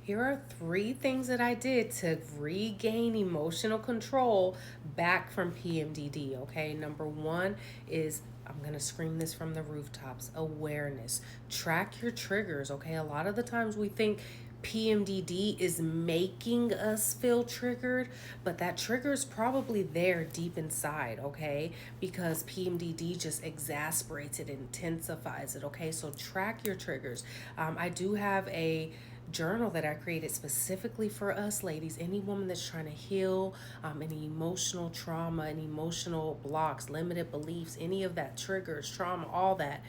Here are 3 things that I did to regain emotional control back from PMDD. Okay, number 1 is, I'm going to scream this from the rooftops, awareness. Track your triggers. Okay, a lot of the times we think PMDD is making us feel triggered, but that trigger is probably there deep inside, okay? Because PMDD just exasperates it, intensifies it, okay? So track your triggers. I do have a journal that I created specifically for us ladies, any woman that's trying to heal any emotional trauma, any emotional blocks, limited beliefs, any of that triggers, trauma, all that.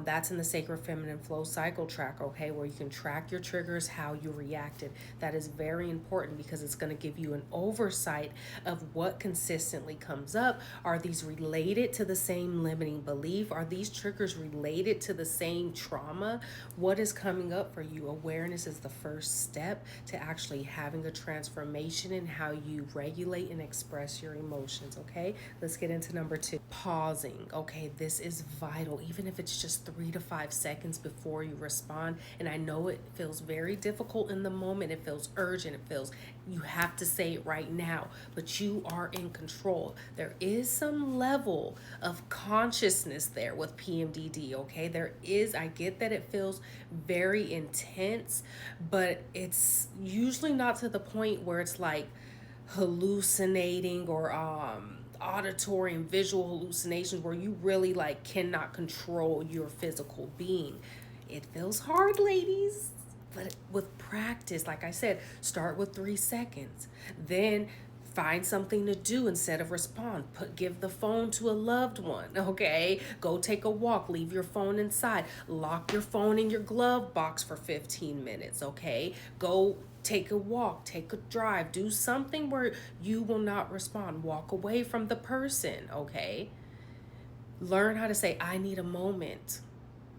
That's in the Sacred Feminine Flow Cycle Track, okay, where you can track your triggers, how you reacted. That is very important because it's going to give you an oversight of what consistently comes up. Are these related to the same limiting belief? Are these triggers related to the same trauma? What is coming up for you? Awareness is the first step to actually having a transformation in how you regulate and express your emotions, okay? Let's get into number 2. Pausing, okay? This is vital, even if it's just 3 to 5 seconds before you respond. And I know it feels very difficult in the moment. It feels urgent. It feels you have to say it right now, but you are in control. There is some level of consciousness there with PMDD, okay? There is, I get that it feels very intense, but it's usually not to the point where it's like hallucinating or auditory and visual hallucinations where you really like cannot control your physical being. It feels hard, ladies, but with practice, like I said, start with 3 seconds, then find something to do instead of respond. Give the phone to a loved one, okay? Go take a walk, leave your phone inside, lock your phone in your glove box for 15 minutes, okay? Go take a walk, take a drive, do something where you will not respond. Walk away from the person, okay? Learn how to say, I need a moment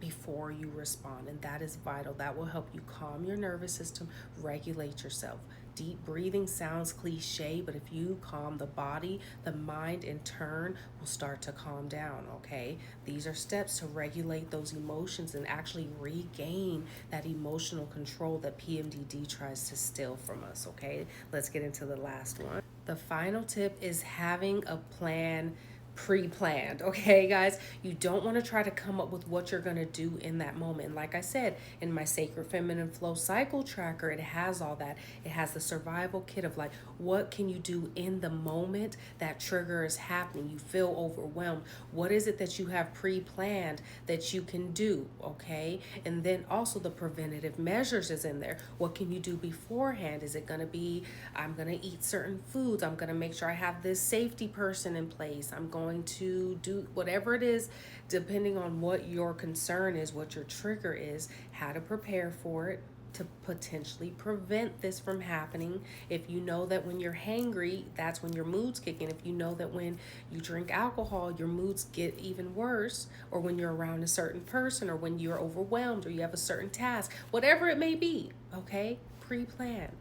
before you respond, and that is vital. That will help you calm your nervous system, regulate yourself. Deep breathing sounds cliche, but if you calm the body, the mind in turn will start to calm down, okay? These are steps to regulate those emotions and actually regain that emotional control that PMDD tries to steal from us, okay? Let's get into the last one. The final tip is having a plan pre-planned, okay guys? You don't want to try to come up with what you're going to do in that moment. Like I said, in my Sacred Feminine Flow Cycle Tracker, it has all that. It has the survival kit of like, what can you do in the moment that trigger is happening? You feel overwhelmed. What is it that you have pre-planned that you can do, okay? And then also the preventative measures is in there. What can you do beforehand? Is it going to be, I'm going to eat certain foods, I'm going to make sure I have this safety person in place, I'm going to do whatever it is, depending on what your concern is, what your trigger is, how to prepare for it to potentially prevent this from happening. If you know that when you're hangry, that's when your moods kick in. If you know that when you drink alcohol, your moods get even worse, or when you're around a certain person, or when you're overwhelmed, or you have a certain task, whatever it may be, okay? Pre-plan.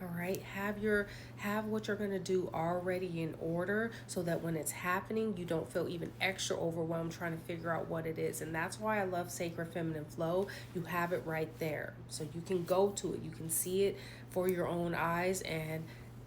All right, have what you're going to do already in order so that when it's happening, you don't feel even extra overwhelmed trying to figure out what it is. And that's why I love Sacred Feminine Flow. You have it right there. So you can go to it. You can see it for your own eyes and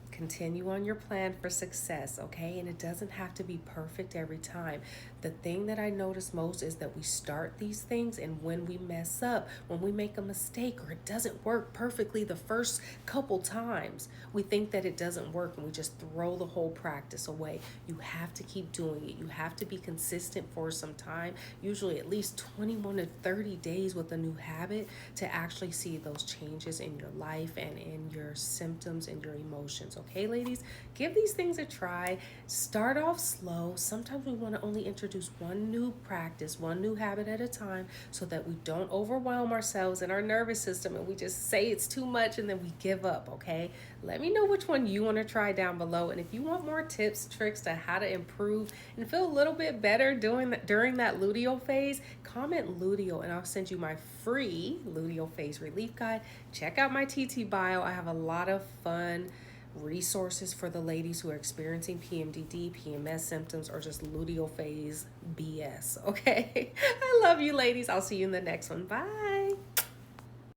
continue on your plan for success, okay? And it doesn't have to be perfect every time. The thing that I notice most is that we start these things, and when we mess up, when we make a mistake or it doesn't work perfectly the first couple times, we think that it doesn't work and we just throw the whole practice away. You have to keep doing it. You have to be consistent for some time, usually at least 21 to 30 days with a new habit, to actually see those changes in your life and in your symptoms and your emotions. Okay, ladies, give these things a try. Start off slow. Sometimes we want to only introduce one new practice, one new habit at a time, so that we don't overwhelm ourselves and our nervous system and we just say it's too much and then we give up, okay? Let me know which one you want to try down below. And if you want more tips, tricks to how to improve and feel a little bit better during that luteal phase, comment luteal and I'll send you my free luteal phase relief guide. Check out my TT bio. I have a lot of fun resources for the ladies who are experiencing PMDD, PMS symptoms, or just luteal phase BS, okay? I love you, ladies. I'll see you in the next one. Bye.